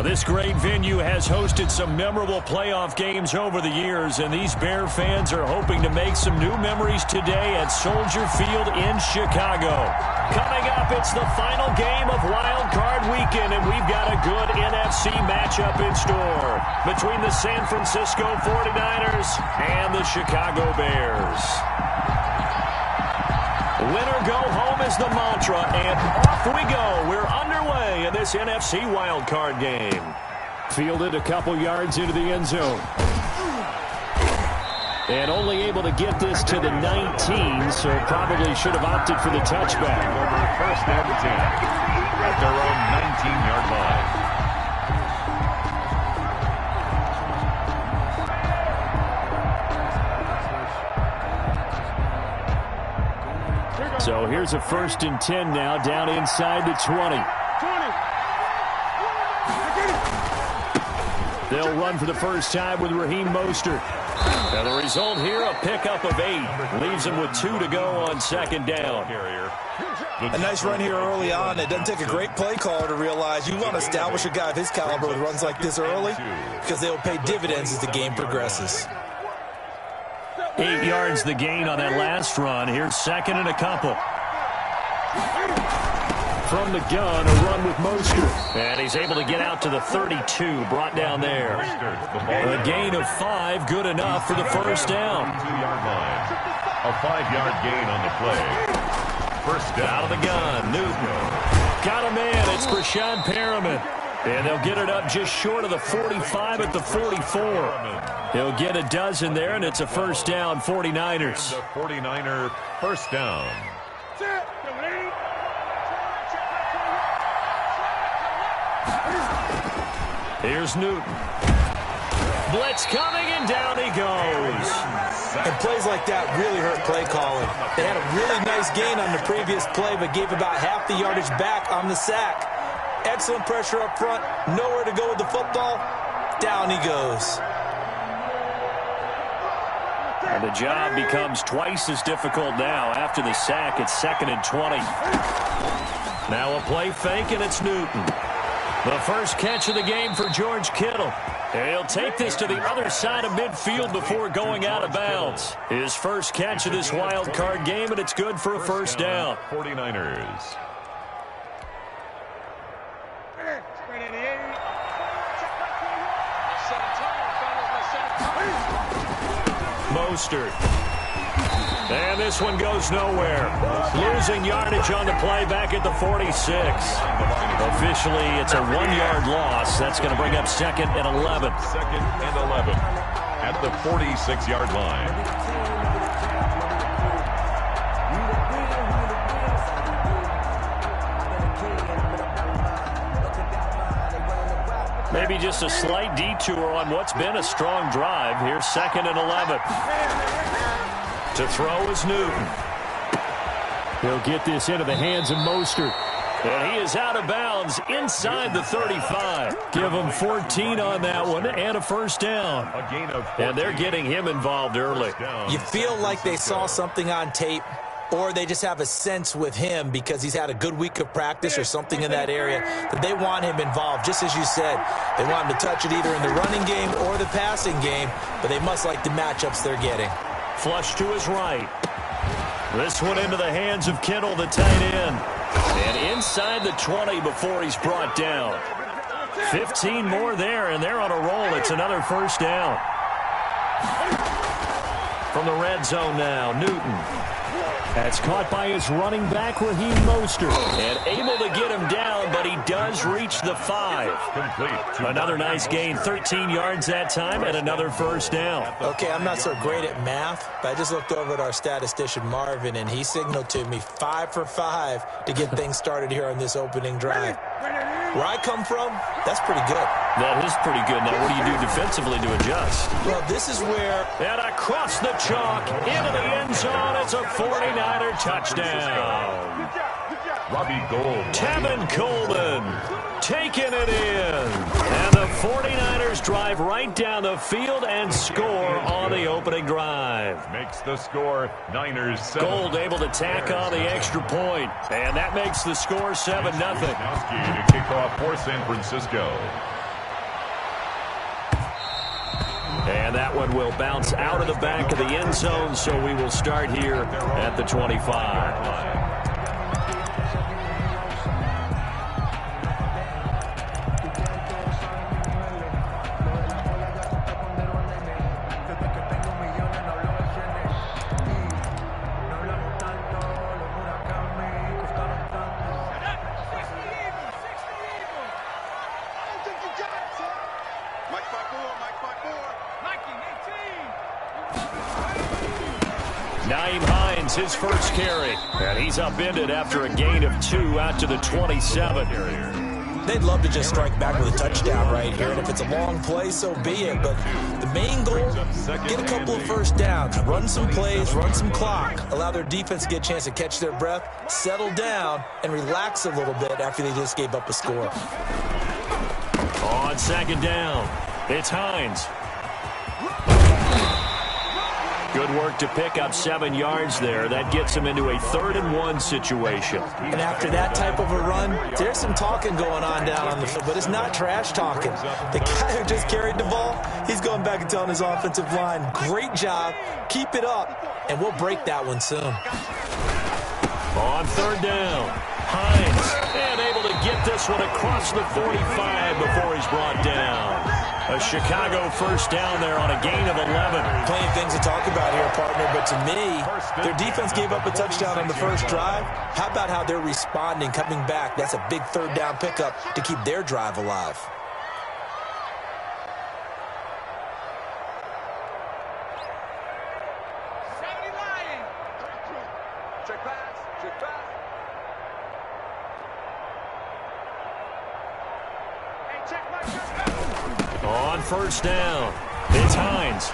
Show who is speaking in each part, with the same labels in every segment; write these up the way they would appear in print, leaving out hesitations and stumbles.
Speaker 1: This great venue has hosted some memorable playoff games over the years, and these Bear fans are hoping to make some new memories today at Soldier Field in Chicago. Coming up, it's the final game of Wild Card Weekend, and we've got a good NFC matchup in store between the San Francisco 49ers and the Chicago Bears. Winner go home is the mantra, and off we go. We're underway in this NFC wildcard game. Fielded a couple yards into the end zone. And only able to get this to the 19, so probably should have opted for the touchback.
Speaker 2: First and 10 at their own 19-yard line.
Speaker 1: So here's a 1st and 10 now, down inside the 20. They'll run for the first time with Raheem Mostert. And the result here, a pickup of 8. Leaves them with 2 to go on 2nd down.
Speaker 3: A nice run here early on. It doesn't take a great play caller to realize you want to establish a guy of his caliber with runs like this early, because they will pay dividends as the game progresses.
Speaker 1: 8 yards the gain on that last run. Here's 2nd and a couple. From the gun, a run with Mostert. And he's able to get out to the 32, brought down there. A gain of 5, good enough for the first down.
Speaker 2: A 5-yard gain on the play. First down.
Speaker 1: Out of the gun, Newton. Got a man, it's Brashad Perriman. And they'll get it up just short of the 45 at the 44. He'll get a dozen there, and it's a first down, 49ers.
Speaker 2: The 49er first down.
Speaker 1: Here's Newton. Blitz coming, and down he goes.
Speaker 3: And plays like that really hurt play calling. They had a really nice gain on the previous play, but gave about half the yardage back on the sack. Excellent pressure up front. Nowhere to go with the football. Down he goes.
Speaker 1: And the job becomes twice as difficult now. After the sack, it's 2nd and 20. Now a play fake, and it's Newton. The first catch of the game for George Kittle. He'll take this to the other side of midfield before going out of bounds. His first catch of this wild card game, and it's good for a first down.
Speaker 2: 49ers.
Speaker 1: Mostert. And this one goes nowhere. Losing yardage on the play back at the 46. Officially, it's a 1-yard loss. That's going to bring up 2nd and 11.
Speaker 2: 2nd and 11 at the 46-yard line.
Speaker 1: Maybe just a slight detour on what's been a strong drive. Here's 2nd and 11. To throw is Newton. He'll get this into the hands of Mostert. And he is out of bounds inside the 35. Give him 14 on that one and a first down. And they're getting him involved early.
Speaker 3: You feel like they saw something on tape, or they just have a sense with him because he's had a good week of practice or something in that area that they want him involved. Just as you said, they want him to touch it either in the running game or the passing game, but they must like the matchups they're getting.
Speaker 1: Flush to his right. This one into the hands of Kittle, the tight end. And inside the 20 before he's brought down. 15 more there, and they're on a roll. It's another first down. From the red zone now, Newton. That's caught by his running back, Raheem Mostert. And able to get him down, but he does reach the 5.
Speaker 2: Complete.
Speaker 1: Another nice gain, 13 yards that time, and another first down.
Speaker 3: Okay, I'm not so great at math, but I just looked over at our statistician, Marvin, and he signaled to me 5 for 5 to get things started here on this opening drive. Where I come from, that's pretty good.
Speaker 1: That is pretty good. Now, what do you do defensively to adjust?
Speaker 3: Well, this is where...
Speaker 1: And across the chalk, into the end zone, it's a 49er touchdown.
Speaker 2: Robbie Gould.
Speaker 1: Tevin Coleman taking it in. And the 49ers drive right down the field and score on the opening drive.
Speaker 2: Makes the score Niners 7.
Speaker 1: Gould able to tack on the extra point. And that makes the score 7-0.
Speaker 2: To kick off for San Francisco.
Speaker 1: That one will bounce out of the back of the end zone, so we will start here at the 25. His first carry, and he's upended after a gain of 2 out to the 27.
Speaker 3: They'd love to just strike back with a touchdown right here, and if it's a long play, so be it. But the main goal, get a couple of first downs, run some plays, run some clock, allow their defense to get a chance to catch their breath, settle down, and relax a little bit after they just gave up a score.
Speaker 1: On second down, it's Hines. Good work to pick up 7 yards there. That gets him into a 3rd-and-1 situation.
Speaker 3: And after that type of a run, there's some talking going on down on the field, but it's not trash talking. The guy who just carried the ball, he's going back and telling his offensive line, great job, keep it up, and we'll break that one soon.
Speaker 1: On 3rd down, Hines, and able to get this one across the 45 before he's brought down. A Chicago first down there on a gain of 11.
Speaker 3: Plenty of things to talk about here, partner, but to me, their defense gave up a touchdown on the first drive. How about how they're responding, coming back? That's a big 3rd down pickup to keep their drive alive.
Speaker 1: On first down, it's Hines.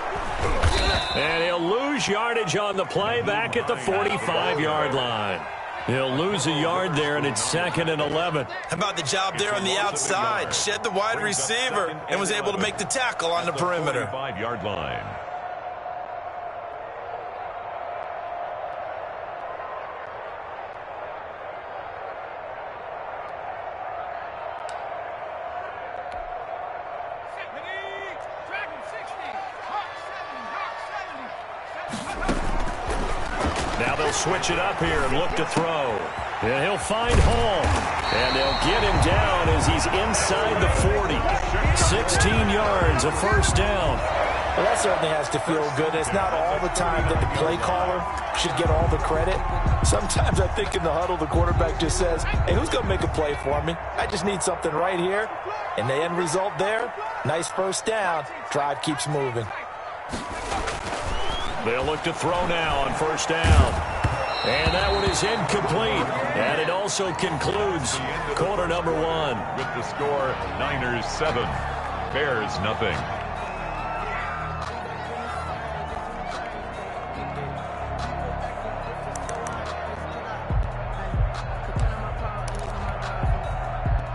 Speaker 1: And he'll lose yardage on the play back at the 45-yard line. He'll lose a yard there, and it's 2nd and 11.
Speaker 3: How about the job there on the outside? Shed the wide receiver and was able to make the tackle on the perimeter.
Speaker 2: 5-yard line.
Speaker 1: Now they'll switch it up here and look to throw. And he'll find Hall. And they'll get him down as he's inside the 40. 16 yards, a first down.
Speaker 3: Well, that certainly has to feel good. It's not all the time that the play caller should get all the credit. Sometimes I think in the huddle, the quarterback just says, hey, who's going to make a play for me? I just need something right here. And the end result there, nice first down. Drive keeps moving.
Speaker 1: They'll look to throw now on first down. And that one is incomplete. And it also concludes quarter number 1.
Speaker 2: With the score, Niners 7, Bears nothing.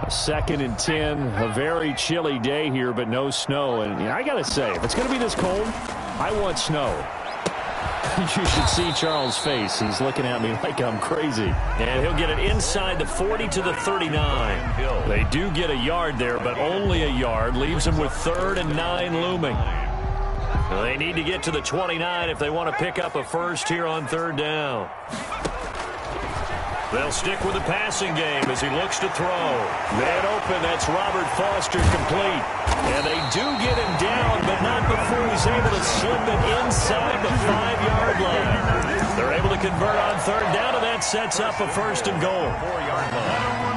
Speaker 1: Second and 10, a very chilly day here, but no snow. And I got to say, if it's going to be this cold, I want snow. You should see Charles' face. He's looking at me like I'm crazy. And he'll get it inside the 40 to the 39. They do get a yard there, but only a yard. Leaves them with 3rd and 9 looming. They need to get to the 29 if they want to pick up a first here on 3rd down. They'll stick with the passing game as he looks to throw. Man open, that's Robert Foster complete. And they do get him down, but not before he's able to slip it inside the 5-yard line. They're able to convert on 3rd down, and that sets up a 1st and goal.
Speaker 2: 4-yard line.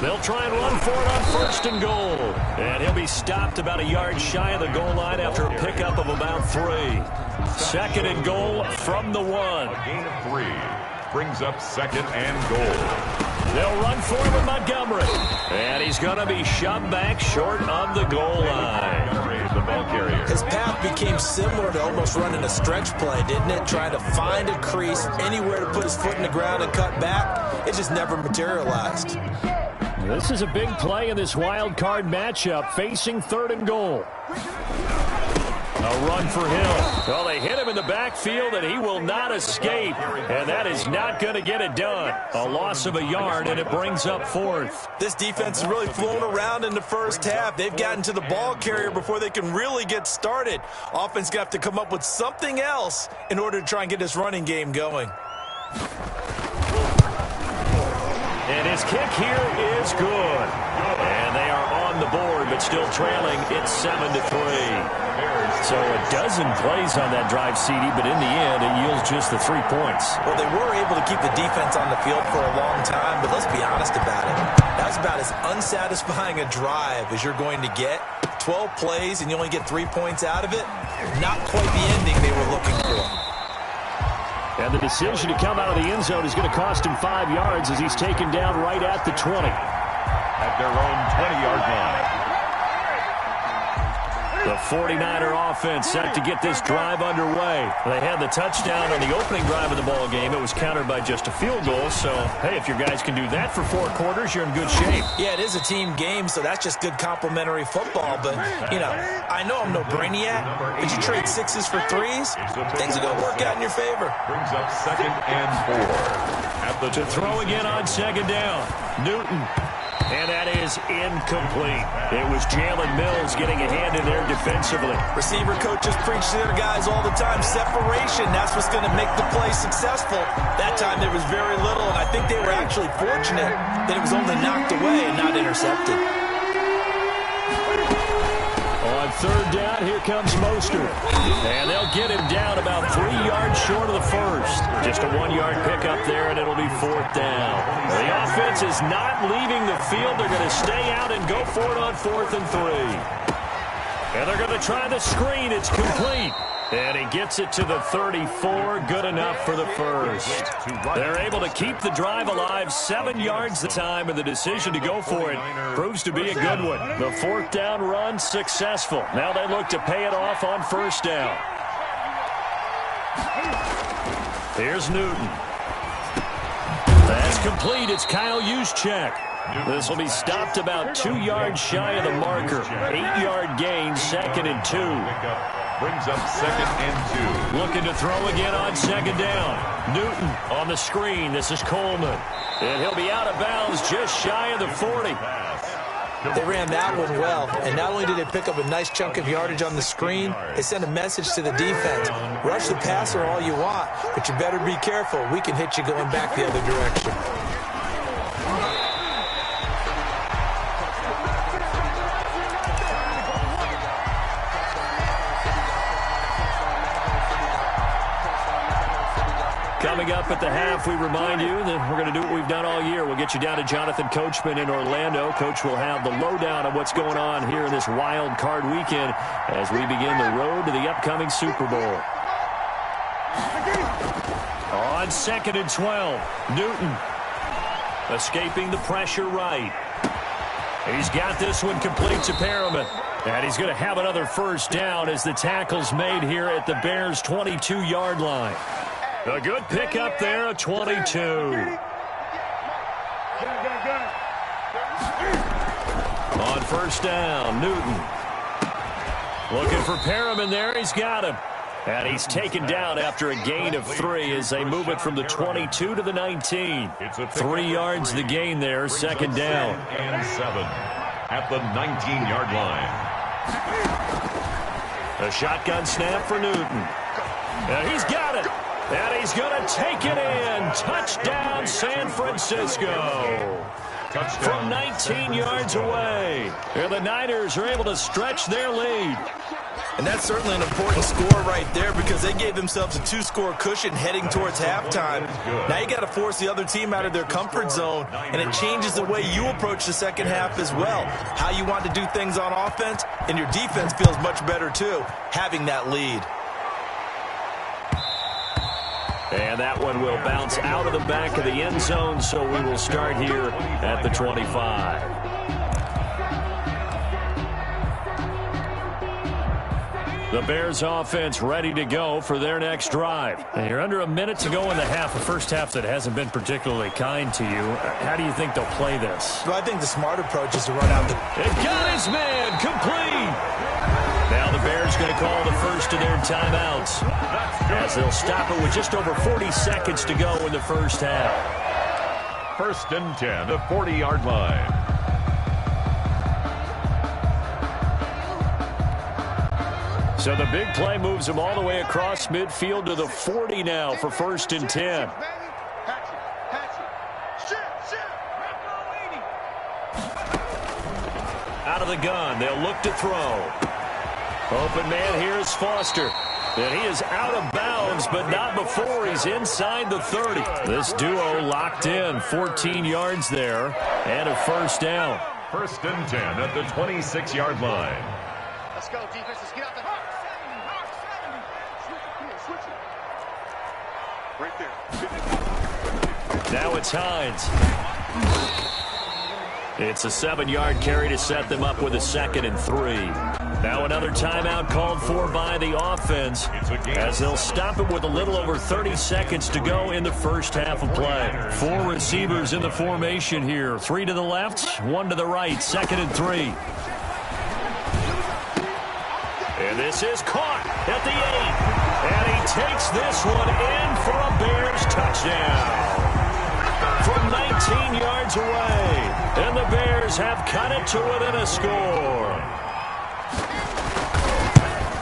Speaker 1: They'll try and run for it on 1st and goal. And he'll be stopped about a yard shy of the goal line after a pickup of about 3. 2nd and goal from the 1.
Speaker 2: A gain of 3 brings up 2nd and goal.
Speaker 1: They'll run for him with Montgomery. And he's going to be shoved back short of the goal line.
Speaker 2: The ball carrier.
Speaker 3: His path became similar to almost running a stretch play, didn't it? Trying to find a crease, anywhere to put his foot in the ground and cut back. It just never materialized.
Speaker 1: This is a big play in this wild card matchup, facing 3rd and goal. A run for Hill. Well, they hit him in the backfield, and he will not escape. And that is not going to get it done. A loss of a yard, and it brings up fourth.
Speaker 3: This defense is really flown around in the first half. They've gotten to the ball carrier before they can really get started. Offense got to come up with something else in order to try and get this running game going.
Speaker 1: And his kick here is good. And they are on the board, but still trailing. It's 7-3. So a dozen plays on that drive, CD, but in the end, it yields just the 3 points.
Speaker 3: Well, they were able to keep the defense on the field for a long time, but let's be honest about it. That was about as unsatisfying a drive as you're going to get. 12 plays, and you only get 3 points out of it. Not quite the ending they were looking for.
Speaker 1: And the decision to come out of the end zone is going to cost him 5 yards as he's taken down right at the 20.
Speaker 2: At their own 20-yard line.
Speaker 1: The 49er offense set to get this drive underway. They had the touchdown on the opening drive of the ball game. It was countered by just a field goal. So, hey, if your guys can do that for 4 quarters, you're in good shape.
Speaker 3: Yeah, it is a team game, so that's just good complimentary football. But, you know, I know I'm no brainiac. But you trade 6s for 3s, things are going to work out in your favor.
Speaker 2: Brings up 2nd and 4.
Speaker 1: To throw again on 2nd down. Newton. And that is incomplete. It was Jalen Mills getting a hand in there defensively.
Speaker 3: Receiver coaches preach to their guys all the time. Separation, that's what's going to make the play successful. That time there was very little, and I think they were actually fortunate that it was only knocked away and not intercepted.
Speaker 1: On 3rd down, here comes Mostert. And they'll get him down about 3 yards short of the first. Just a 1-yard pickup there, and it'll be 4th down. The offense is not leaving the field. They're going to stay out and go for it on 4th and 3. And they're going to try the screen. It's complete. And he gets it to the 34. Good enough for the first. They're able to keep the drive alive 7 yards the time, and the decision to go for it proves to be a good one. The 4th down run successful. Now they look to pay it off on 1st down. Here's Newton. That's complete. It's Kyle Juszczyk. This will be stopped about 2 yards shy of the marker. 8-yard gain, 2nd and 2.
Speaker 2: Brings up 2nd and 2.
Speaker 1: Looking to throw again on 2nd down. Newton on the screen. This is Coleman. And he'll be out of bounds just shy of the 40.
Speaker 3: They ran that one well, and not only did they pick up a nice chunk of yardage on the screen, they sent a message to the defense. Rush the passer all you want, but you better be careful. We can hit you going back the other direction.
Speaker 1: Coming up at the half, we remind you that we're going to do what we've done all year. We'll get you down to Jonathan Coachman in Orlando. Coach will have the lowdown of what's going on here in this wild card weekend as we begin the road to the upcoming Super Bowl. On 2nd and 12, Newton escaping the pressure right. He's got this one complete to Perriman. And he's going to have another 1st down as the tackle's made here at the Bears' 22-yard line. A good pickup there, a 22. On 1st down, Newton. Looking for Perriman there. He's got him. And he's taken down after a gain of 3 as they move it from the 22 to the 19. 3 yards the gain there, 2nd down.
Speaker 2: And 7 at the 19-yard line.
Speaker 1: A shotgun snap for Newton. And he's got it. And he's going to take it in. Touchdown, San Francisco. From 19 yards away. And the Niners are able to stretch their lead.
Speaker 3: And that's certainly an important score right there because they gave themselves a 2-score cushion heading towards halftime. Now you got to force the other team out of their comfort zone, and it changes the way you approach the second half as well. How you want to do things on offense, and your defense feels much better too, having that lead.
Speaker 1: And that one will bounce out of the back of the end zone, so we will start here at the 25. The Bears offense ready to go for their next drive. And you're under a minute to go in the half, a first half that hasn't been particularly kind to you. How do you think they'll play this?
Speaker 3: Well, I think the smart approach is to run out the...
Speaker 1: It got his man complete. Now the Bears going to call the first of their timeouts, as they'll stop it with just over 40 seconds to go in the first half.
Speaker 2: 1st and 10, the 40-yard line.
Speaker 1: So the big play moves them all the way across midfield to the 40 now for 1st and 10. Out of the gun, they'll look to throw. Open man here is Foster. And he is out of bounds, but not before he's inside the 30. This duo locked in, 14 yards there, and a first down.
Speaker 2: 1st and 10 at the 26-yard line.
Speaker 4: Let's go, defense. Let's get out the hot 70. Switch it. Right there.
Speaker 1: Now it's Hines. It's a 7-yard carry to set them up with a 2nd and 3. Now another timeout called for by the offense, as they'll stop it with a little over 30 seconds to go in the first half of play. 4 receivers in the formation here. 3 to the left, 1 to the right. 2nd and 3. And this is caught at the 8. And he takes this one in for a Bears touchdown. From 19 yards away. And the Bears have cut it to within a score.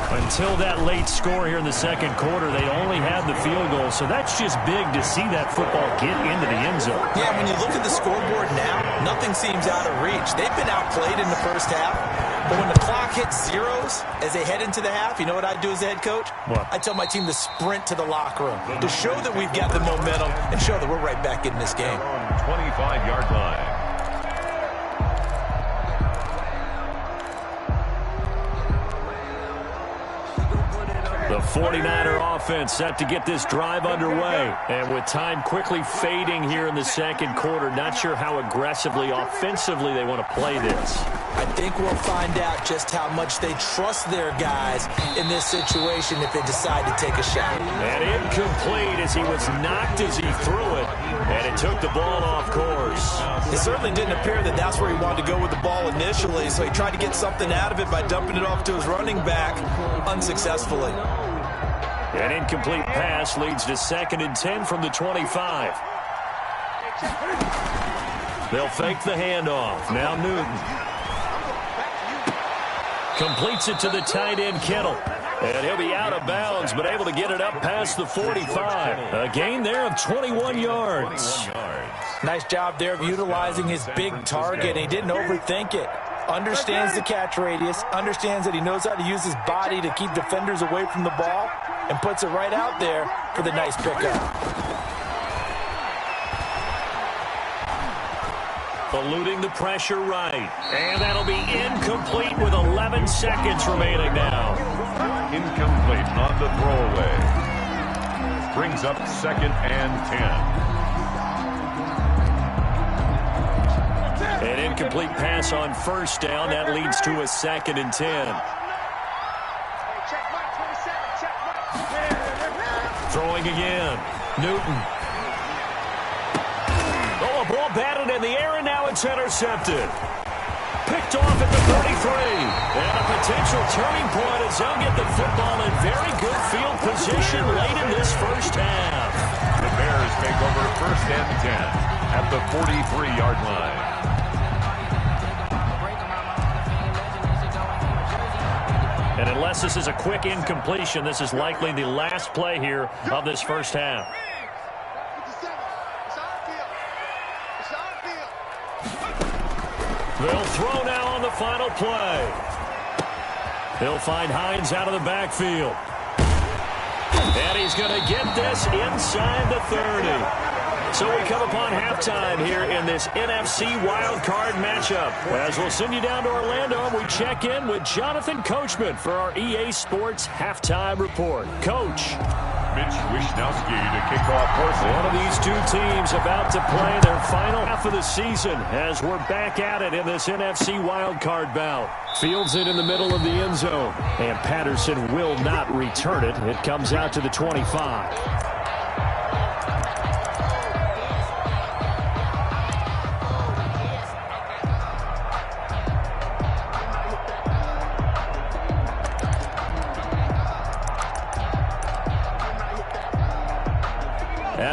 Speaker 1: Until that late score here in the second quarter, they only had the field goal. So that's just big to see that football get into the end zone.
Speaker 3: Yeah, when you look at the scoreboard now, nothing seems out of reach. They've been outplayed in the first half. But when the clock hits zeros as they head into the half, you know what I do as the head coach?
Speaker 1: What?
Speaker 3: I tell my team to sprint to the locker room to show that we've got the momentum and show that we're right back in this game.
Speaker 2: 25-yard line.
Speaker 1: The 49er offense set to get this drive underway. And with time quickly fading here in the second quarter, not sure how aggressively, offensively they want to play this.
Speaker 3: I think we'll find out just how much they trust their guys in this situation if they decide to take a shot.
Speaker 1: And incomplete as he was knocked as he threw it. And it took the ball off course.
Speaker 3: It certainly didn't appear that that's where he wanted to go with the ball initially, so he tried to get something out of it by dumping it off to his running back unsuccessfully.
Speaker 1: An incomplete pass leads to 2nd and 10 from the 25. They'll fake the handoff. Now Newton completes it to the tight end, Kittle. And he'll be out of bounds, but able to get it up past the 45. A gain there of 21 yards.
Speaker 3: Nice job there of utilizing his big target. He didn't overthink it. Understands the catch radius, understands that he knows how to use his body to keep defenders away from the ball, and puts it right out there for the nice pickup.
Speaker 1: Eluding the pressure right. And that'll be incomplete with 11 seconds remaining now.
Speaker 2: Incomplete on the throwaway. Brings up 2nd and 10.
Speaker 1: An incomplete pass on first down. That leads to a 2nd and 10. Throwing again. Newton. Oh, a ball batted in the air, and now it's intercepted. Picked off at the 33. And a potential turning point as they'll get the football in very good field position late in this first half.
Speaker 2: The Bears take over 1st and 10 at the 43-yard line.
Speaker 1: And unless this is a quick incompletion, this is likely the last play here of this first half. They'll throw now on the final play. He'll find Hines out of the backfield. And he's going to get this inside the 30. So we come upon halftime here in this NFC wildcard matchup. As we'll send you down to Orlando, we check in with Jonathan Coachman for our EA Sports Halftime Report. Coach.
Speaker 2: Mitch Wishnowski to kick off Horsley.
Speaker 1: One of these two teams about to play their final half of the season as we're back at it in this NFC wildcard bout. Fields it in the middle of the end zone, and Patterson will not return it. It comes out to the 25.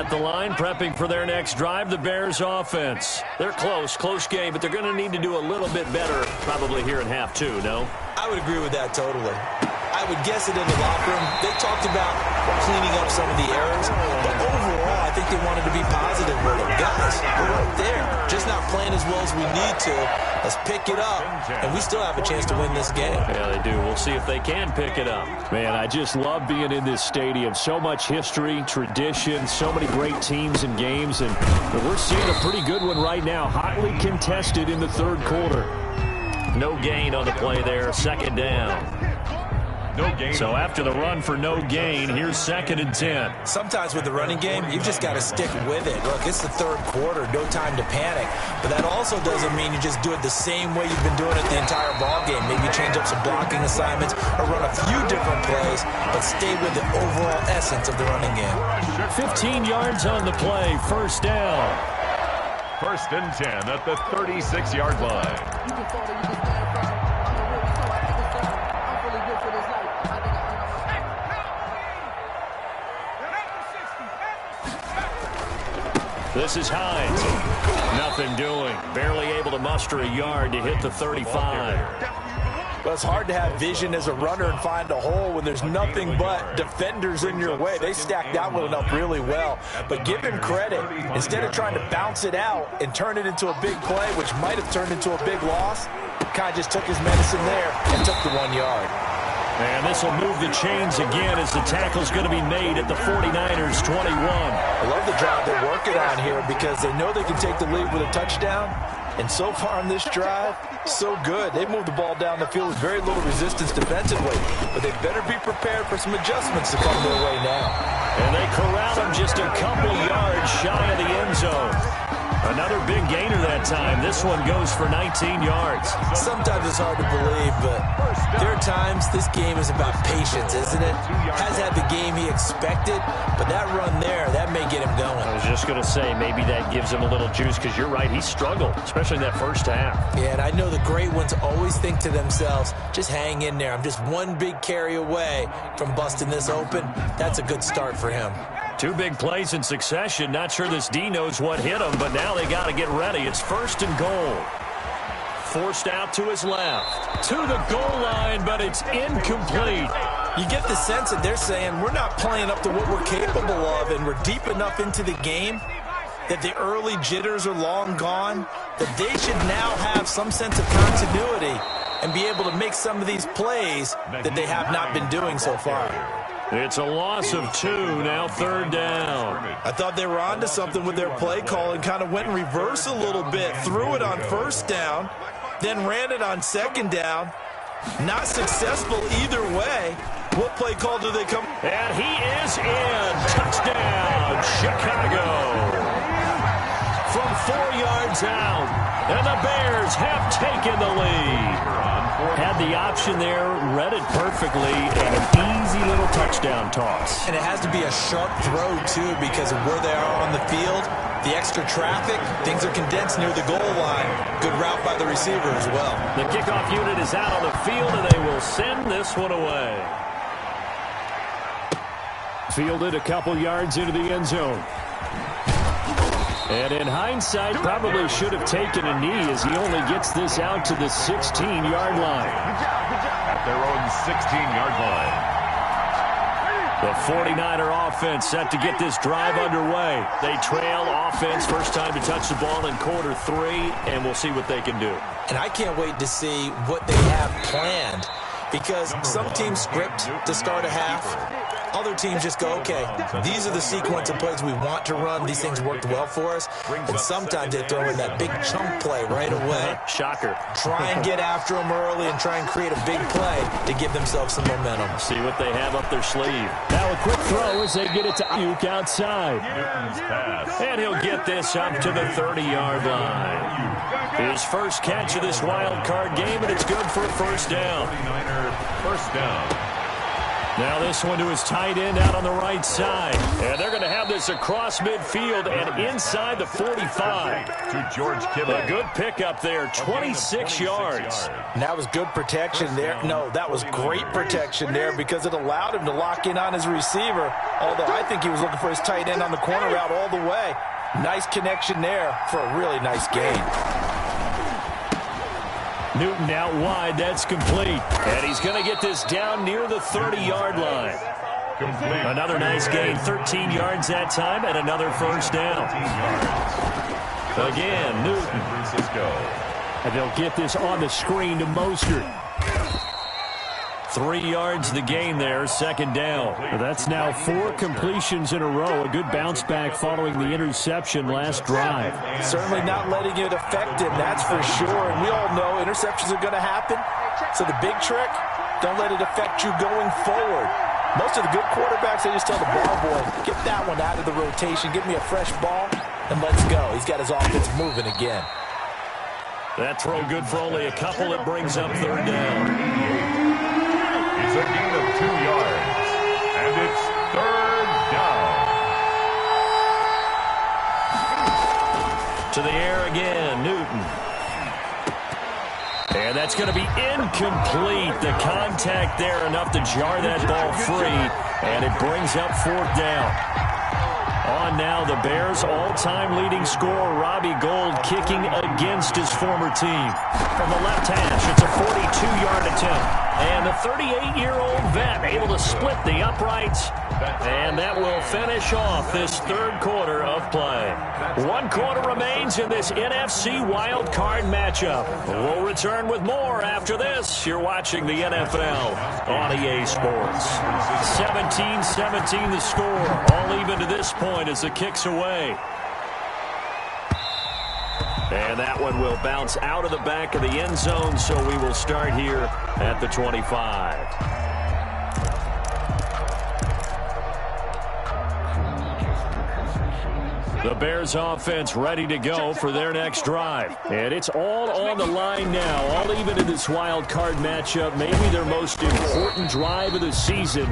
Speaker 1: at the line, prepping for their next drive, the Bears offense. They're close game, but they're going to need to do a little bit better probably here in half two, no?
Speaker 3: I would agree with that totally. I would guess it in the locker room. They talked about cleaning up some of the errors, but overall, I think they wanted to be positive with them. Guys, we're right there. Just not playing as well as we need to. Let's pick it up, and we still have a chance to win this game.
Speaker 1: Yeah, they do. We'll see if they can pick it up. Man, I just love being in this stadium. So much history, tradition, so many great teams and games, and we're seeing a pretty good one right now. Hotly contested in the third quarter. No gain on the play there, second down.
Speaker 2: No gain.
Speaker 1: So after the run for no gain, here's 2nd and 10.
Speaker 3: Sometimes with the running game, you've just got to stick with it. Look, it's the third quarter, no time to panic. But that also doesn't mean you just do it the same way you've been doing it the entire ball game. Maybe change up some blocking assignments or run a few different plays, but stay with the overall essence of the running game.
Speaker 1: 15 yards on the play, first down.
Speaker 2: 1st and 10 at the 36-yard line.
Speaker 1: This is Hines. Nothing doing. Barely able to muster a yard to hit the 35.
Speaker 3: Well, it's hard to have vision as a runner and find a hole when there's nothing but defenders in your way. They stacked that one up really well. But give him credit. Instead of trying to bounce it out and turn it into a big play, which might have turned into a big loss, kind of just took his medicine there and took the 1 yard.
Speaker 1: And this will move the chains again as the tackle's going to be made at the 49ers' 21.
Speaker 3: I love the drive they're working on here because they know they can take the lead with a touchdown. And so far on this drive, so good. They moved the ball down the field with very little resistance defensively. But they better be prepared for some adjustments to come their way now.
Speaker 1: And they corral him just a couple yards shy of the end zone. Another big gainer that time. This one goes for 19 yards.
Speaker 3: Sometimes it's hard to believe, but there are times this game is about patience, isn't it? Has had the game he expected, but that run there, that may get him going.
Speaker 1: I was just going to say, maybe that gives him a little juice, because you're right, he struggled, especially in that first half.
Speaker 3: Yeah, and I know the great ones always think to themselves, just hang in there. I'm just one big carry away from busting this open. That's a good start for him.
Speaker 1: 2 big plays in succession. Not sure this D knows what hit him, but now they got to get ready. It's 1st and goal. Forced out to his left. To the goal line, but it's incomplete.
Speaker 3: You get the sense that they're saying we're not playing up to what we're capable of, and we're deep enough into the game that the early jitters are long gone, that they should now have some sense of continuity and be able to make some of these plays that they have not been doing so far.
Speaker 1: It's a loss of 2, now 3rd down.
Speaker 3: I thought they were onto something with their play call and kind of went in reverse a little bit, threw it on 1st down, then ran it on 2nd down. Not successful either way. What play call do they come?
Speaker 1: And he is in. Touchdown, Chicago. From 4 yards out, and the Bears have taken the lead. Had the option there, read it perfectly, and an easy little touchdown toss.
Speaker 3: And it has to be a sharp throw, too, because of where they are on the field. The extra traffic, things are condensed near the goal line. Good route by the receiver as well.
Speaker 1: The kickoff unit is out on the field, and they will send this one away. Fielded a couple yards into the end zone. And in hindsight, probably should have taken a knee as he only gets this out to the 16-yard line.
Speaker 2: At their own 16-yard line.
Speaker 1: The 49er offense set to get this drive underway. They trail offense, first time to touch the ball in quarter 3, and we'll see what they can do.
Speaker 3: And I can't wait to see what they have planned, because some teams script to start a half. Other teams just go, okay, these are the sequence of plays we want to run. These things worked well for us. And sometimes they throw in that big chunk play right away.
Speaker 1: Shocker.
Speaker 3: Try and get after them early and try and create a big play to give themselves some momentum.
Speaker 1: See what they have up their sleeve. Now a quick throw as they get it to Ayuk outside. And he'll get this up to the 30-yard line. His first catch of this wild card game, and it's good for a first down.
Speaker 2: 49er first down.
Speaker 1: Now this one to his tight end out on the right side. And they're going to have this across midfield and inside the 45.
Speaker 2: To George Kittle.
Speaker 1: A good pickup there, 26 yards.
Speaker 3: And that was good protection there. No, that was great protection there because it allowed him to lock in on his receiver. Although I think he was looking for his tight end on the corner route all the way. Nice connection there for a really nice gain.
Speaker 1: Newton out wide, that's complete. And he's going to get this down near the 30-yard line.
Speaker 2: Complete.
Speaker 1: Another nice gain, 13 yards that time, and another first down. Again, Newton. And they'll get this on the screen to Mostert. 3 yards the gain there, second down. That's now 4 completions in a row. A good bounce back following the interception last drive.
Speaker 3: Certainly not letting it affect him, that's for sure. And we all know interceptions are going to happen. So the big trick, don't let it affect you going forward. Most of the good quarterbacks, they just tell the ball boy, get that one out of the rotation, give me a fresh ball, and let's go. He's got his offense moving again.
Speaker 1: That throw good for only a couple. It brings up third down.
Speaker 2: It's a gain of 2 yards, and it's third down.
Speaker 1: To the air again, Newton. And that's going to be incomplete. The contact there enough to jar that ball free, and it brings up fourth down. On now, the Bears' all-time leading scorer, Robbie Gould, kicking against his former team. From the left hash, it's a 42-yard attempt. And the 38-year-old vet able to split the uprights. And that will finish off this third quarter of play. 1 quarter remains in this NFC wild card matchup. We'll return with more after this. You're watching the NFL on EA Sports. 17-17 the score. All even to this point as the kick's away. And that one will bounce out of the back of the end zone, so we will start here at the 25. The Bears offense ready to go for their next drive. And it's all on the line now, all even in this wild card matchup. Maybe their most important drive of the season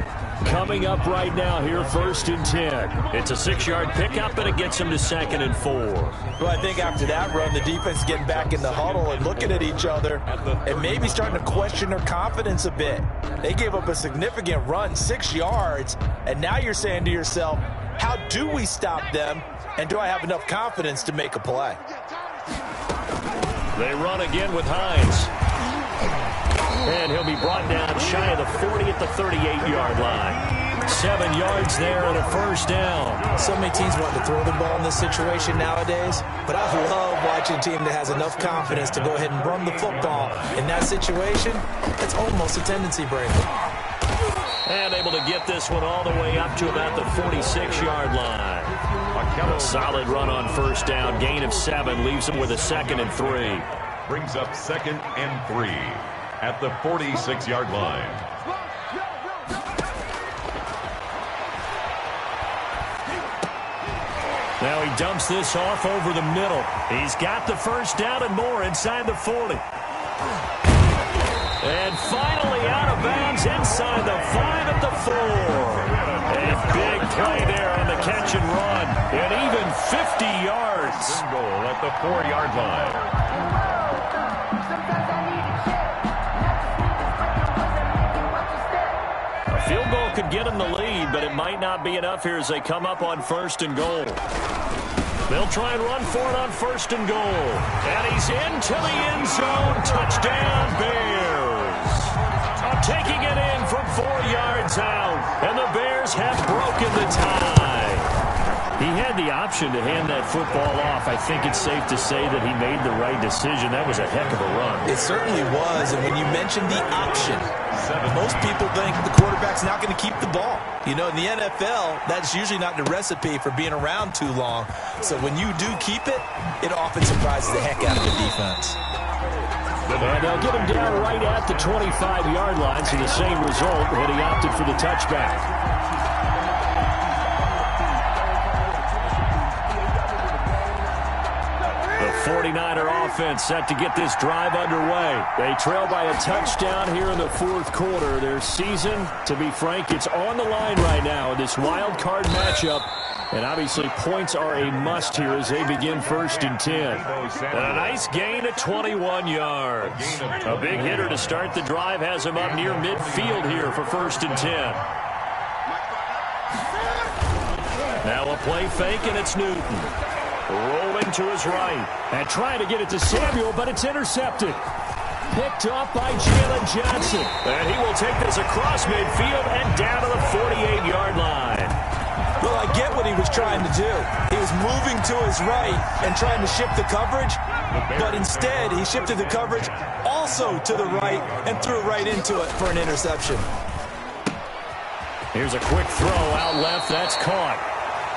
Speaker 1: coming up right now here, 1st and 10. It's a 6-yard pickup, and it gets them to 2nd and 4.
Speaker 3: Well, I think after that run, the defense is getting back in the huddle and looking at each other and maybe starting to question their confidence a bit. They gave up a significant run, 6 yards, and now you're saying to yourself, how do we stop them? And do I have enough confidence to make a play?
Speaker 1: They run again with Hines. And he'll be brought down shy of the 40 at the 38-yard line. 7 yards there and a first down.
Speaker 3: So many teams want to throw the ball in this situation nowadays, but I love watching a team that has enough confidence to go ahead and run the football. In that situation, it's almost a tendency breaker.
Speaker 1: And able to get this one all the way up to about the 46-yard line. A solid run on first down. Gain of 7 leaves them with a 2nd and 3.
Speaker 2: Brings up 2nd and 3 at the 46-yard line.
Speaker 1: Now he dumps this off over the middle. He's got the first down and more inside the 40. And finally out of bounds inside the 5 at the 4. And big play there on the catch and run. And even 50 yards.
Speaker 2: Goal at the 4-yard line.
Speaker 1: A field goal could get them the lead, but it might not be enough here as they come up on 1st and goal. They'll try and run for it on 1st and goal. And he's into the end zone. Touchdown, Bears. Taking it in from 4 yards out. And the Bears have broken the tie. He had the option to hand that football off. I think it's safe to say that he made the right decision. That was a heck of a run.
Speaker 3: It certainly was. And when you mentioned the option, most people think the quarterback's not going to keep the ball. You know, in the NFL, that's usually not the recipe for being around too long. So when you do keep it, it often surprises the heck out of the defense.
Speaker 1: And they'll get him down right at the 25-yard line, so the same result, but he opted for the touchback. The 49er offense set to get this drive underway. They trail by a touchdown here in the fourth quarter. Their season, to be frank, it's on the line right now in this wild card matchup. And obviously points are a must here as they begin 1st and 10. And a nice gain of 21 yards. A big hitter to start the drive has him up near midfield here for 1st and 10. Now a play fake, and it's Newton. Rolling to his right. And trying to get it to Samuel, but it's intercepted. Picked off by Jalen Johnson. And he will take this across midfield and down to the 48-yard line.
Speaker 3: Well, I get what he was trying to do. He was moving to his right and trying to shift the coverage, but instead he shifted the coverage also to the right and threw right into it for an interception.
Speaker 1: Here's a quick throw out left. That's caught.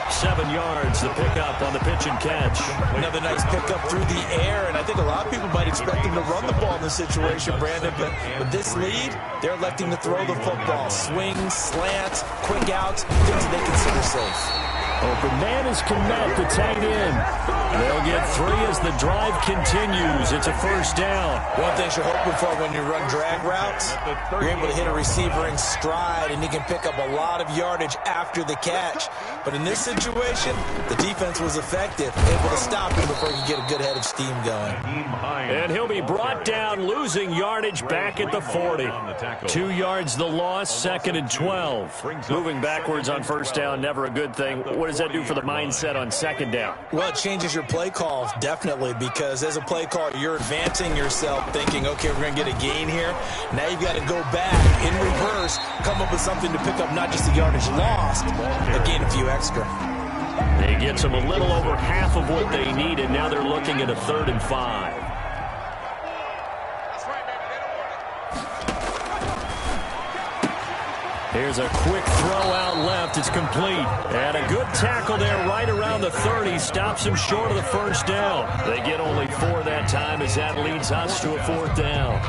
Speaker 1: 7 yards, the pickup on the pitch and catch.
Speaker 3: Another nice pickup through the air, and I think a lot of people might expect him to run the ball in this situation, Brandon, but with this lead, they're electing to throw the football. Swings, slants, quick outs, things that they consider safe.
Speaker 1: Open man is Komet, the tight end. They'll get 3 as the drive continues. It's a 1st down.
Speaker 3: One thing you're hoping for when you run drag routes, you're able to hit a receiver in stride, and he can pick up a lot of yardage after the catch. But in this situation, the defense was effective, able to stop him before he could get a good head of steam going.
Speaker 1: And he'll be brought down, losing yardage back at the 40. 2 yards the loss, 2nd and 12. Moving backwards on 1st down, never a good thing. What does that do for the mindset on 2nd down?
Speaker 3: Well, it changes your play call, definitely, because as a play call, you're advancing yourself, thinking, okay, we're going to get a gain here. Now you've got to go back in reverse, come up with something to pick up not just the yardage lost, but gain a few extra.
Speaker 1: It gets them a little over half of what they needed. Now they're looking at a 3rd and 5. Here's a quick throw out left. It's complete. And a good tackle there right around the 30. Stops him short of the 1st down. They get only 4 that time as that leads us to a 4th down.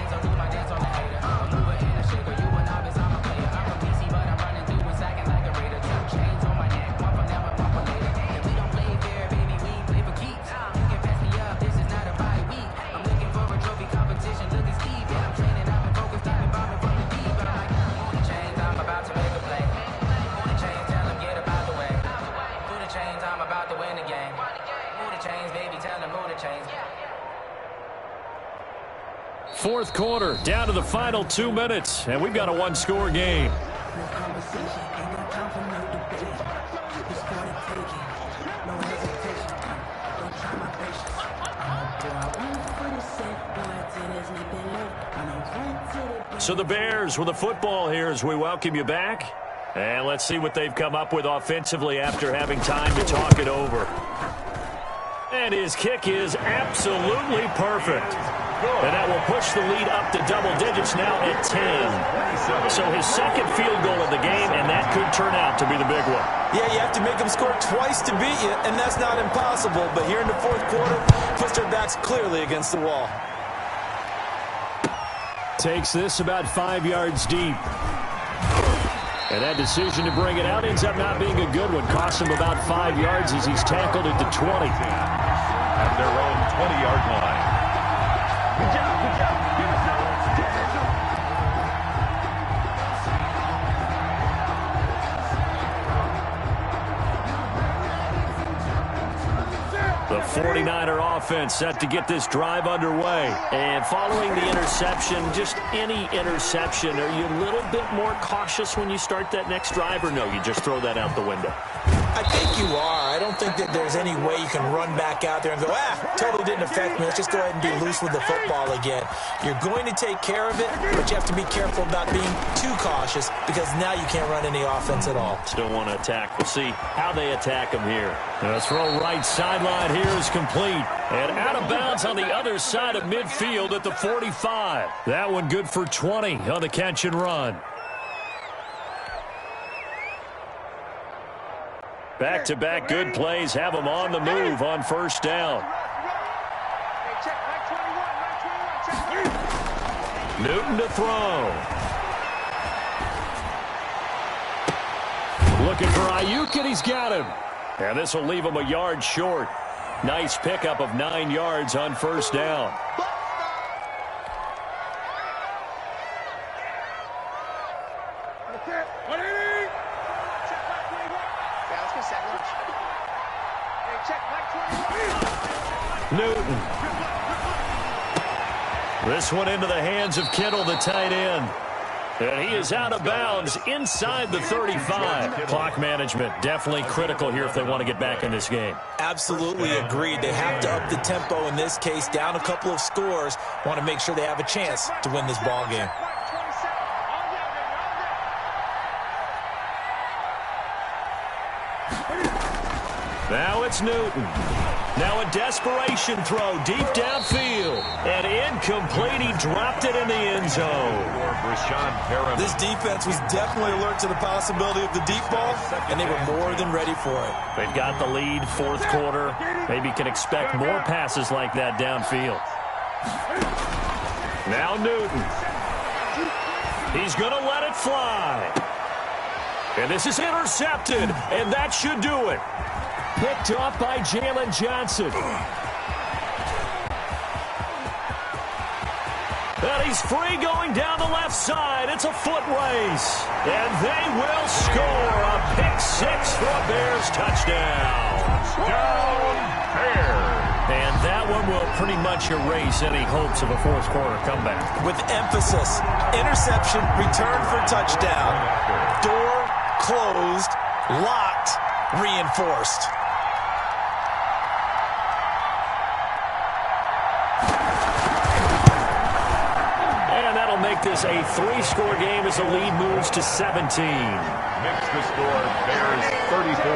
Speaker 1: Fourth quarter, down to the final 2 minutes, and we've got a 1-score game. So the Bears with the football here as we welcome you back. And let's see what they've come up with offensively after having time to talk it over. And his kick is absolutely perfect. And that will push the lead up to double digits now at 10. So his 2nd field goal of the game, and that could turn out to be the big one.
Speaker 3: Yeah, you have to make them score twice to beat you, and that's not impossible. But here in the 4th quarter, puts their backs clearly against the wall.
Speaker 1: Takes this about 5 yards deep. And that decision to bring it out ends up not being a good one. Cost him about 5 yards as he's tackled at the 20.
Speaker 2: At their own 20-yard line. Good job, good job. Give us up.
Speaker 1: The 49er offense set to get this drive underway. And following the interception, just any interception, are you a little bit more cautious when you start that next drive, or no, you just throw that out the window?
Speaker 3: I think you are. I don't think that there's any way you can run back out there and go, totally didn't affect me. Let's just go ahead and be loose with the football again. You're going to take care of it, but you have to be careful about being too cautious because now you can't run any offense at all.
Speaker 1: Still want to attack. We'll see how they attack him here. The throw right sideline here is complete. And out of bounds on the other side of midfield at the 45. That one good for 20 on the catch and run. Back-to-back good plays have them on the move on 1st down. Newton to throw. Looking for Ayuk, and he's got him. And this will leave him a yard short. Nice pickup of 9 yards on first down. Newton. This one into the hands of Kittle, the tight end. And he is out of bounds inside the 35. Clock management definitely critical here if they want to get back in this game.
Speaker 3: Absolutely agreed. They have to up the tempo in this case, down a couple of scores. Want to make sure they have a chance to win this ball game.
Speaker 1: Now it's Newton. Now a desperation throw deep downfield. And incomplete. He dropped it in the end zone.
Speaker 3: This defense was definitely alert to the possibility of the deep ball, and they were more than ready for it.
Speaker 1: They've got the lead, fourth quarter. Maybe can expect more passes like that downfield. Now Newton. He's going to let it fly. And this is intercepted, and that should do it. Picked off by Jalen Johnson. And he's free going down the left side. It's a foot race. And they will score a pick-6 for a Bears touchdown.
Speaker 2: Touchdown, Bears.
Speaker 1: And that one will pretty much erase any hopes of a fourth-quarter comeback.
Speaker 3: With emphasis, interception, return for touchdown. Door closed, locked, reinforced.
Speaker 1: Make this a 3-score game as the lead moves to 17.
Speaker 2: Makes the score Bears 34,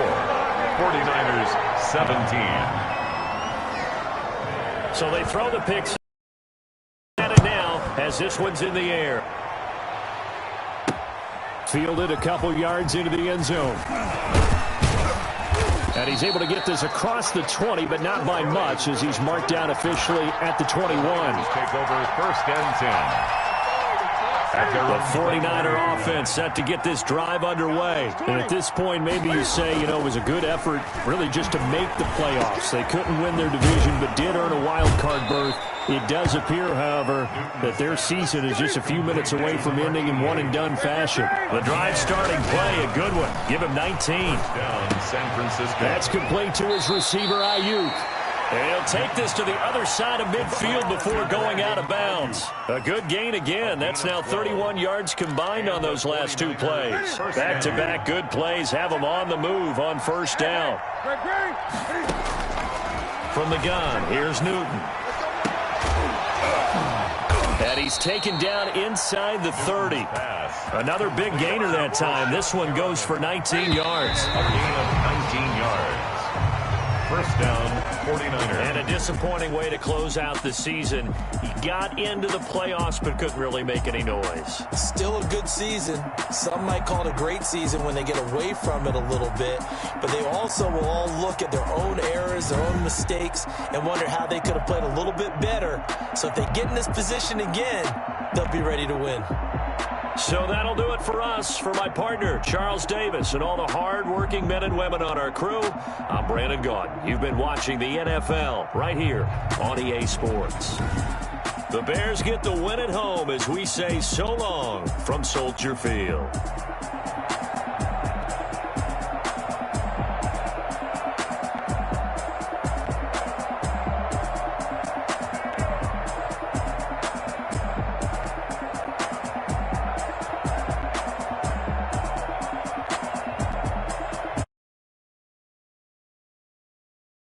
Speaker 2: 49ers 17.
Speaker 1: So they throw the picks at it now as this one's in the air. Fielded a couple yards into the end zone. And he's able to get this across the 20, but not by much as he's marked down officially at the 21.
Speaker 2: Take over first and 10.
Speaker 1: The 49er offense set to get this drive underway. And at this point, maybe you say, you know, it was a good effort really just to make the playoffs. They couldn't win their division, but did earn a wild card berth. It does appear, however, that their season is just a few minutes away from ending in one-and-done fashion. The drive starting play, a good one. Give him 19.
Speaker 2: Down San Francisco.
Speaker 1: That's complete to his receiver, Ayuk. And he'll take this to the other side of midfield before going out of bounds. A good gain again. That's now 31 yards combined on those last 2 plays. Back-to-back good plays have them on the move on first down. From the gun, here's Newton. And he's taken down inside the 30. Another big gainer that time. This one goes for 19 yards.
Speaker 2: A gain of 19 yards. First down, 49ers.
Speaker 1: And a disappointing way to close out the season. He got into the playoffs but couldn't really make any noise.
Speaker 3: Still a good season. Some might call it a great season when they get away from it a little bit. But they also will all look at their own errors, their own mistakes, and wonder how they could have played a little bit better. So if they get in this position again, they'll be ready to win.
Speaker 1: So that'll do it for us. For my partner, Charles Davis, and all the hard-working men and women on our crew, I'm Brandon Gaudin. You've been watching the NFL right here on EA Sports. The Bears get the win at home as we say so long from Soldier Field.